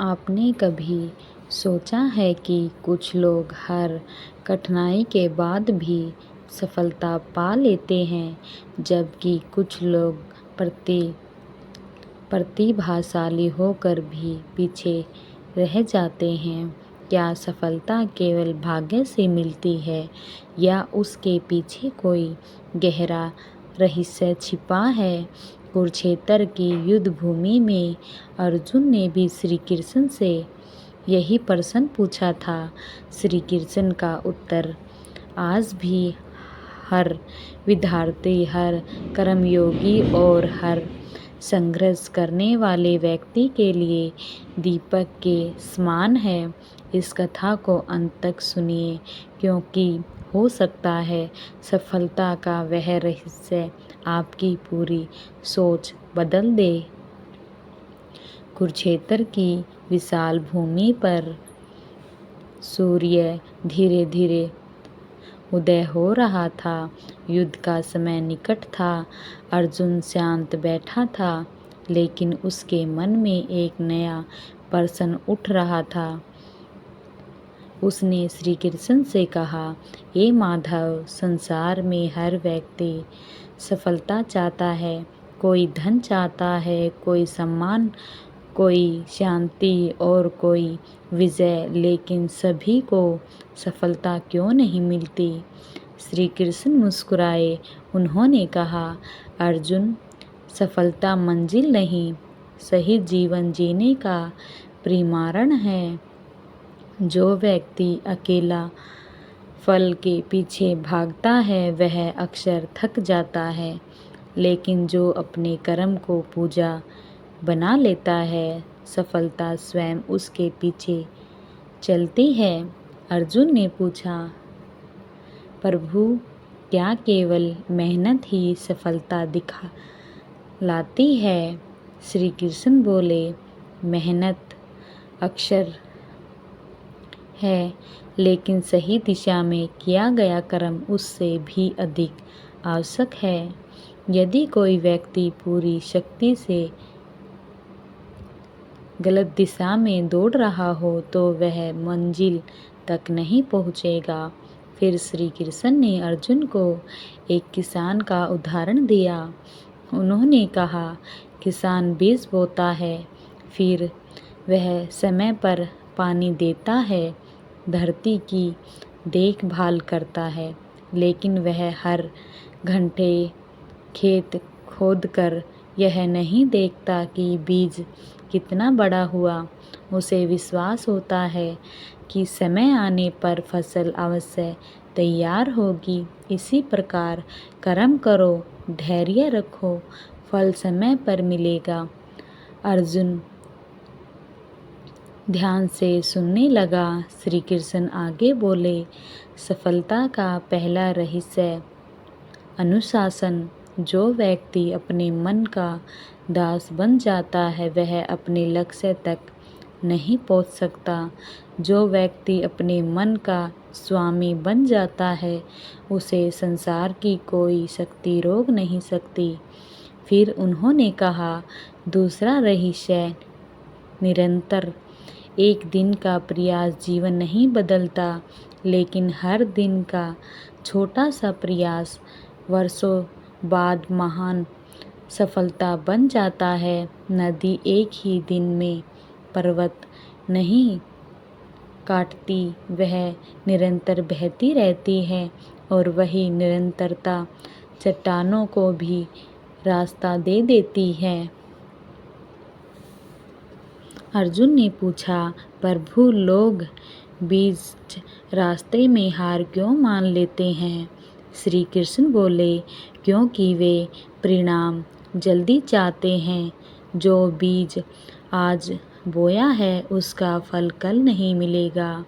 आपने कभी सोचा है कि कुछ लोग हर कठिनाई के बाद भी सफलता पा लेते हैं, जबकि कुछ लोग प्रतिभाशाली होकर भी पीछे रह जाते हैं? क्या सफलता केवल भाग्य से मिलती है या उसके पीछे कोई गहरा रहस्य छिपा है? कुरुक्षेत्र की युद्ध भूमि में अर्जुन ने भी श्री कृष्ण से यही प्रश्न पूछा था। श्री कृष्ण का उत्तर आज भी हर विद्यार्थी, हर कर्मयोगी और हर संघर्ष करने वाले व्यक्ति के लिए दीपक के समान है। इस कथा को अंत तक सुनिए, क्योंकि हो सकता है सफलता का वह रहस्य आपकी पूरी सोच बदल दे। कुरुक्षेत्र की विशाल भूमि पर सूर्य धीरे धीरे उदय हो रहा था। युद्ध का समय निकट था। अर्जुन शांत बैठा था, लेकिन उसके मन में एक नया प्रश्न उठ रहा था। उसने श्री कृष्ण से कहा, "ये माधव, संसार में हर व्यक्ति सफलता चाहता है। कोई धन चाहता है, कोई सम्मान, कोई शांति और कोई विजय, लेकिन सभी को सफलता क्यों नहीं मिलती?" श्री कृष्ण मुस्कुराए। उन्होंने कहा, "अर्जुन, सफलता मंजिल नहीं, सही जीवन जीने का प्रमाण है। जो व्यक्ति अकेला फल के पीछे भागता है वह अक्सर थक जाता है, लेकिन जो अपने कर्म को पूजा बना लेता है, सफलता स्वयं उसके पीछे चलती है।" अर्जुन ने पूछा, "प्रभु, क्या केवल मेहनत ही सफलता लाती है?" श्री कृष्ण बोले, "मेहनत अक्सर है, लेकिन सही दिशा में किया गया कर्म उससे भी अधिक आवश्यक है। यदि कोई व्यक्ति पूरी शक्ति से गलत दिशा में दौड़ रहा हो तो वह मंजिल तक नहीं पहुंचेगा।" फिर श्री कृष्ण ने अर्जुन को एक किसान का उदाहरण दिया। उन्होंने कहा, किसान बीज बोता है, फिर वह समय पर पानी देता है, धरती की देखभाल करता है, लेकिन वह हर घंटे खेत खोदकर यह नहीं देखता कि बीज कितना बड़ा हुआ। उसे विश्वास होता है कि समय आने पर फसल अवश्य तैयार होगी। इसी प्रकार कर्म करो, धैर्य रखो, फल समय पर मिलेगा। अर्जुन ध्यान से सुनने लगा। श्री कृष्ण आगे बोले, सफलता का पहला रहस्य अनुशासन। जो व्यक्ति अपने मन का दास बन जाता है वह अपने लक्ष्य तक नहीं पहुंच सकता। जो व्यक्ति अपने मन का स्वामी बन जाता है उसे संसार की कोई शक्ति रोक नहीं सकती। फिर उन्होंने कहा, दूसरा रहस्य निरंतर। एक दिन का प्रयास जीवन नहीं बदलता, लेकिन हर दिन का छोटा सा प्रयास वर्षों बाद महान सफलता बन जाता है। नदी एक ही दिन में पर्वत नहीं काटती, वह निरंतर बहती रहती है, और वही निरंतरता चट्टानों को भी रास्ता दे देती है। अर्जुन ने पूछा, प्रभु, लोग बीच रास्ते में हार क्यों मान लेते हैं? श्री कृष्ण बोले, क्योंकि वे परिणाम जल्दी चाहते हैं। जो बीज आज बोया है उसका फल कल नहीं मिलेगा।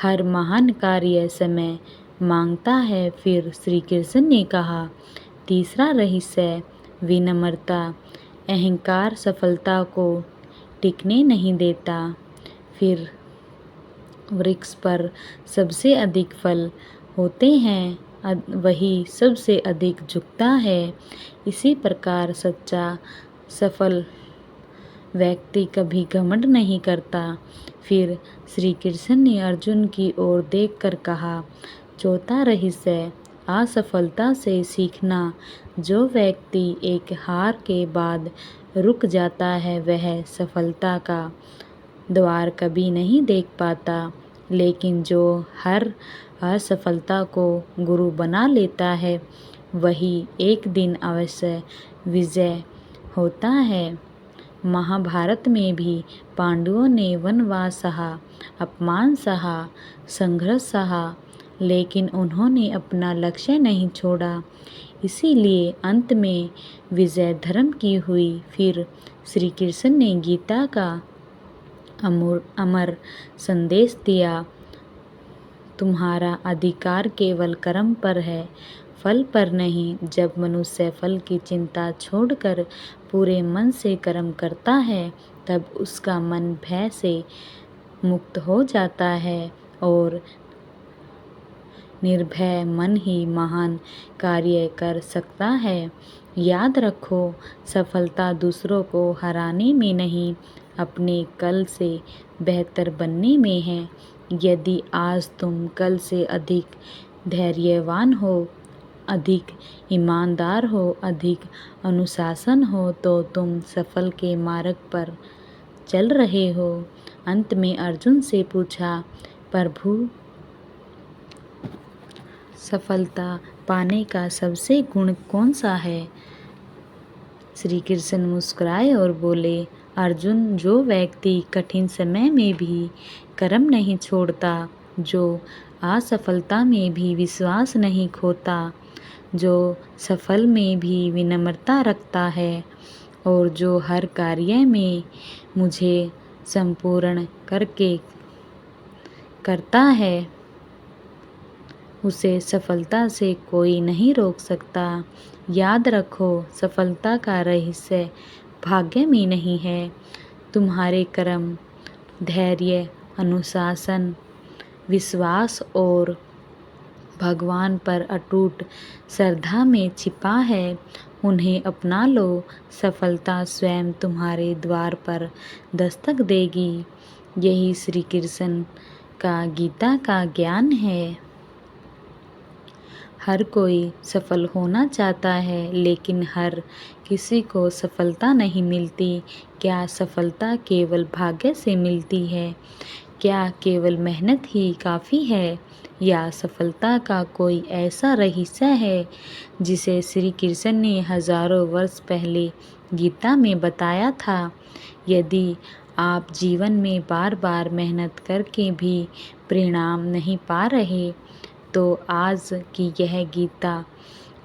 हर महान कार्य समय मांगता है। फिर श्री कृष्ण ने कहा, तीसरा रहस्य विनम्रता। अहंकार सफलता को टिकने नहीं देता। फिर वृक्ष पर सबसे अधिक फल होते हैं, वही सबसे अधिक झुकता है। इसी प्रकार सच्चा सफल व्यक्ति कभी घमंड नहीं करता। फिर श्री कृष्ण ने अर्जुन की ओर देखकर कहा, चौथा रहस्य, असफलता से सीखना। जो व्यक्ति एक हार के बाद रुक जाता है वह सफलता का द्वार कभी नहीं देख पाता, लेकिन जो हर असफलता को गुरु बना लेता है वही एक दिन अवश्य विजय होता है। महाभारत में भी पांडवों ने वनवास सहा, अपमान सहा, संघर्ष सहा, लेकिन उन्होंने अपना लक्ष्य नहीं छोड़ा, इसीलिए अंत में विजय धर्म की हुई। फिर श्री कृष्ण ने गीता का अमर संदेश दिया, तुम्हारा अधिकार केवल कर्म पर है, फल पर नहीं। जब मनुष्य फल की चिंता छोड़कर पूरे मन से कर्म करता है तब उसका मन भय से मुक्त हो जाता है और निर्भय मन ही महान कार्य कर सकता है। याद रखो, सफलता दूसरों को हराने में नहीं, अपने कल से बेहतर बनने में है। यदि आज तुम कल से अधिक धैर्यवान हो, अधिक ईमानदार हो, अधिक अनुशासन हो तो तुम सफल के मार्ग पर चल रहे हो। अंत में अर्जुन से पूछा, प्रभु, सफलता पाने का सबसे गुण कौन सा है? श्री कृष्ण मुस्कुराए और बोले, अर्जुन, जो व्यक्ति कठिन समय में भी कर्म नहीं छोड़ता, जो असफलता में भी विश्वास नहीं खोता, जो सफल में भी विनम्रता रखता है और जो हर कार्य में मुझे संपूर्ण करके करता है, उसे सफलता से कोई नहीं रोक सकता। याद रखो, सफलता का रहस्य भाग्य में नहीं है, तुम्हारे कर्म, धैर्य, अनुशासन, विश्वास और भगवान पर अटूट श्रद्धा में छिपा है। उन्हें अपना लो, सफलता स्वयं तुम्हारे द्वार पर दस्तक देगी। यही श्री कृष्ण का गीता का ज्ञान है। हर कोई सफल होना चाहता है, लेकिन हर किसी को सफलता नहीं मिलती। क्या सफलता केवल भाग्य से मिलती है? क्या केवल मेहनत ही काफ़ी है? या सफलता का कोई ऐसा रहस्य है जिसे श्री कृष्ण ने हजारों वर्ष पहले गीता में बताया था? यदि आप जीवन में बार बार मेहनत करके भी परिणाम नहीं पा रहे, तो आज की यह गीता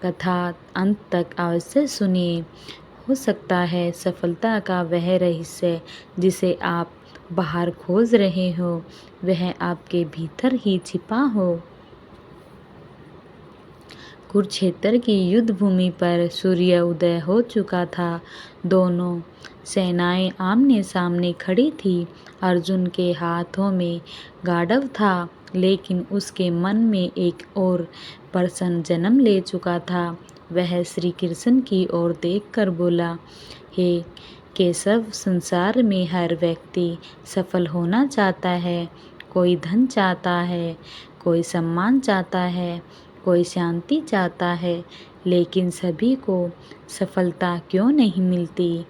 कथा अंत तक अवश्य सुनिए। हो सकता है सफलता का वह रहस्य जिसे आप बाहर खोज रहे हो वह आपके भीतर ही छिपा हो। कुरुक्षेत्र की युद्ध भूमि पर सूर्य उदय हो चुका था। दोनों सेनाएं आमने सामने खड़ी थी। अर्जुन के हाथों में गांडव था, लेकिन उसके मन में एक और प्रश्न जन्म ले चुका था। वह श्री कृष्ण की ओर देखकर बोला, हे केशव, संसार में हर व्यक्ति सफल होना चाहता है। कोई धन चाहता है, कोई सम्मान चाहता है, कोई शांति चाहता है, लेकिन सभी को सफलता क्यों नहीं मिलती?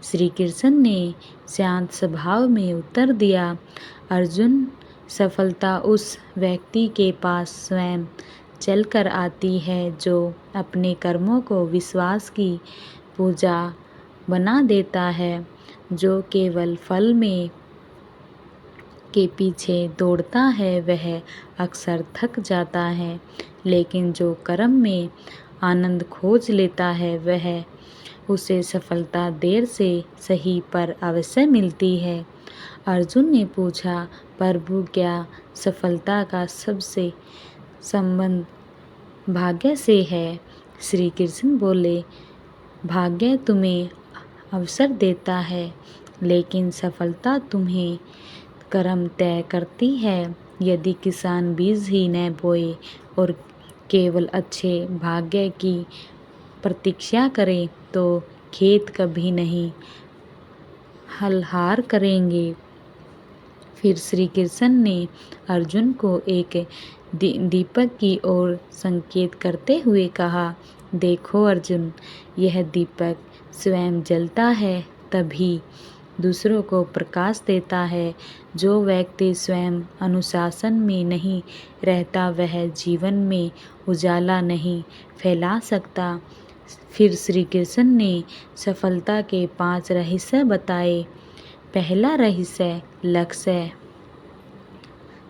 श्री कृष्ण ने शांत स्वभाव में उत्तर दिया, अर्जुन, सफलता उस व्यक्ति के पास स्वयं चलकर आती है जो अपने कर्मों को विश्वास की पूजा बना देता है। जो केवल फल में के पीछे दौड़ता है वह अक्सर थक जाता है, लेकिन जो कर्म में आनंद खोज लेता है वह उसे सफलता देर से सही पर अवश्य मिलती है। अर्जुन ने पूछा, प्रभु, क्या सफलता का सबसे संबंध भाग्य से है? श्री कृष्ण बोले, भाग्य तुम्हें अवसर देता है, लेकिन सफलता तुम्हें कर्म तय करती है। यदि किसान बीज ही न बोए और केवल अच्छे भाग्य की प्रतीक्षा करे तो खेत कभी नहीं हलहार करेंगे। फिर श्री कृष्ण ने अर्जुन को एक दीपक की ओर संकेत करते हुए कहा, देखो अर्जुन, यह दीपक स्वयं जलता है तभी दूसरों को प्रकाश देता है। जो व्यक्ति स्वयं अनुशासन में नहीं रहता वह जीवन में उजाला नहीं फैला सकता। फिर श्री कृष्ण ने सफलता के 5 रहस्य बताए। पहला रहस्य, लक्ष्य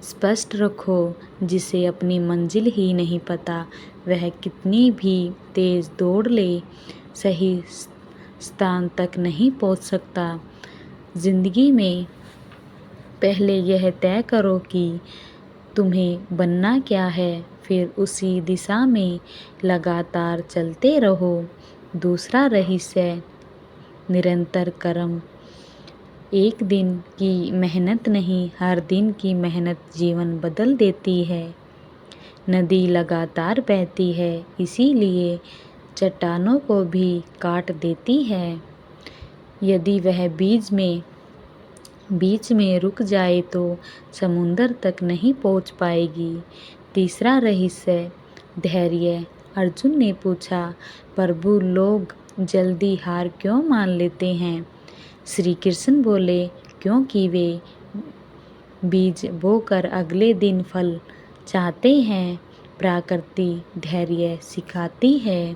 स्पष्ट रखो। जिसे अपनी मंजिल ही नहीं पता वह कितनी भी तेज दौड़ ले सही स्थान तक नहीं पहुंच सकता। जिंदगी में पहले यह तय करो कि तुम्हें बनना क्या है, फिर उसी दिशा में लगातार चलते रहो। दूसरा रहस्य, निरंतर कर्म। एक दिन की मेहनत नहीं, हर दिन की मेहनत जीवन बदल देती है। नदी लगातार बहती है, इसीलिए चट्टानों को भी काट देती है। यदि वह बीच में रुक जाए तो समुंदर तक नहीं पहुंच पाएगी। तीसरा रहस्य, धैर्य। अर्जुन ने पूछा, प्रभु लोग जल्दी हार क्यों मान लेते हैं? श्री कृष्ण बोले, क्योंकि वे बीज बोकर अगले दिन फल चाहते हैं। प्रकृति धैर्य सिखाती है।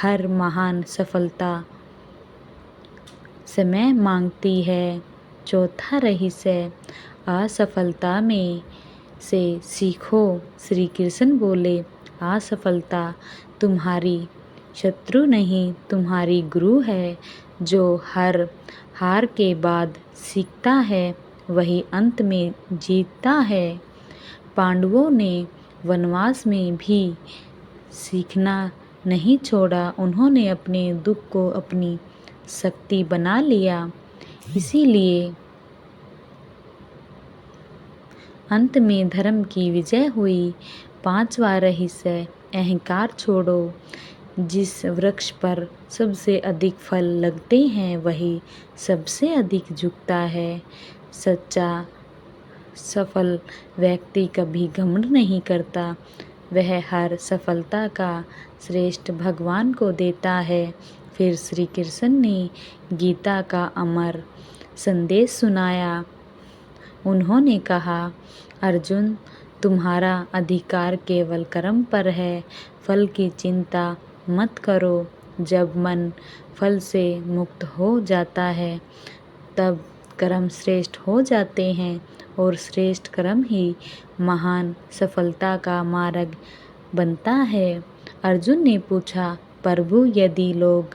हर महान सफलता समय मांगती है। चौथा रहस्य, असफलता में से सीखो। श्री कृष्ण बोले, असफलता तुम्हारी शत्रु नहीं, तुम्हारी गुरु है। जो हर हार के बाद सीखता है वही अंत में जीतता है। पांडवों ने वनवास में भी सीखना नहीं छोड़ा। उन्होंने अपने दुख को अपनी शक्ति बना लिया। इसीलिए अंत में धर्म की विजय हुई। 5वां रहस्य, अहंकार छोड़ो। जिस वृक्ष पर सबसे अधिक फल लगते हैं वही सबसे अधिक झुकता है। सच्चा सफल व्यक्ति कभी घमंड नहीं करता। वह हर सफलता का श्रेष्ठ भगवान को देता है। फिर श्री कृष्ण ने गीता का अमर संदेश सुनाया। उन्होंने कहा, अर्जुन, तुम्हारा अधिकार केवल कर्म पर है। फल की चिंता मत करो। जब मन फल से मुक्त हो जाता है तब कर्म श्रेष्ठ हो जाते हैं और श्रेष्ठ कर्म ही महान सफलता का मार्ग बनता है। अर्जुन ने पूछा, प्रभु यदि लोग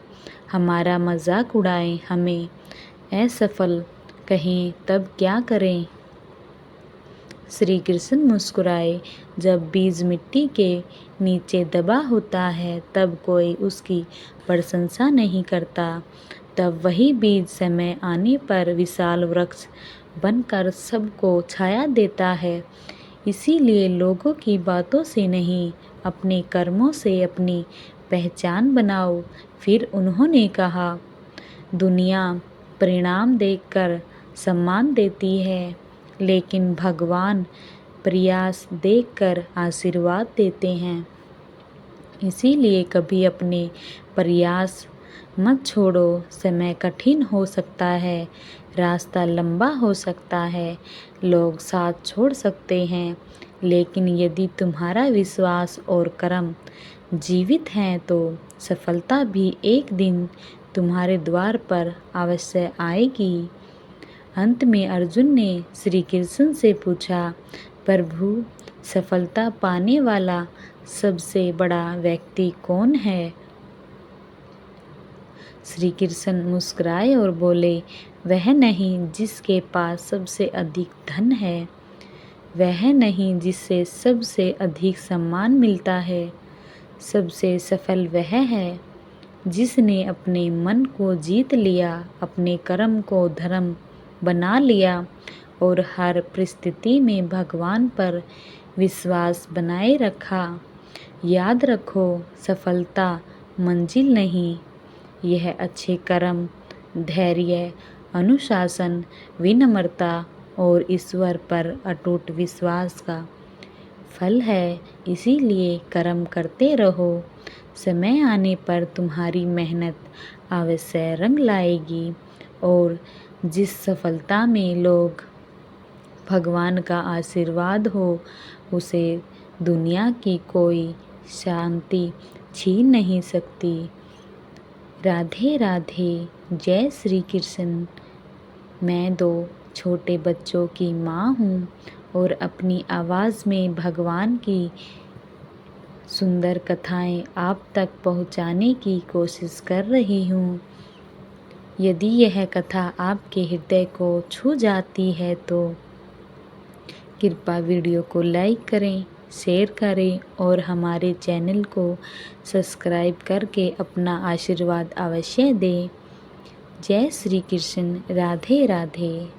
हमारा मजाक उड़ाएं, हमें असफल कहें, तब क्या करें? श्री कृष्ण मुस्कुराए। जब बीज मिट्टी के नीचे दबा होता है तब कोई उसकी प्रशंसा नहीं करता। तब वही बीज समय आने पर विशाल वृक्ष बनकर सबको छाया देता है। इसीलिए लोगों की बातों से नहीं, अपने कर्मों से अपनी पहचान बनाओ। फिर उन्होंने कहा, दुनिया परिणाम देखकर सम्मान देती है, लेकिन भगवान प्रयास देखकर आशीर्वाद देते हैं। इसीलिए कभी अपने प्रयास मत छोड़ो। समय कठिन हो सकता है, रास्ता लंबा हो सकता है, लोग साथ छोड़ सकते हैं, लेकिन यदि तुम्हारा विश्वास और कर्म जीवित हैं तो सफलता भी एक दिन तुम्हारे द्वार पर अवश्य आएगी। अंत में अर्जुन ने श्री कृष्ण से पूछा, प्रभु, सफलता पाने वाला सबसे बड़ा व्यक्ति कौन है? श्री कृष्ण मुस्कुराए और बोले, वह नहीं जिसके पास सबसे अधिक धन है, वह नहीं जिससे सबसे अधिक सम्मान मिलता है। सबसे सफल वह है जिसने अपने मन को जीत लिया, अपने कर्म को धर्म बना लिया और हर परिस्थिति में भगवान पर विश्वास बनाए रखा। याद रखो, सफलता मंजिल नहीं, यह अच्छे कर्म, धैर्य अनुशासन, विनम्रता और ईश्वर पर अटूट विश्वास का फल है। इसीलिए कर्म करते रहो, समय आने पर तुम्हारी मेहनत अवश्य रंग लाएगी और जिस सफलता में लोग भगवान का आशीर्वाद हो उसे दुनिया की कोई शांति छीन नहीं सकती। राधे राधे। जय श्री कृष्ण। मैं 2 छोटे बच्चों की माँ हूँ और अपनी आवाज़ में भगवान की सुंदर कथाएं आप तक पहुँचाने की कोशिश कर रही हूँ। यदि यह कथा आपके हृदय को छू जाती है तो कृपया वीडियो को लाइक करें, शेयर करें और हमारे चैनल को सब्सक्राइब करके अपना आशीर्वाद अवश्य दें। जय श्री कृष्ण। राधे राधे।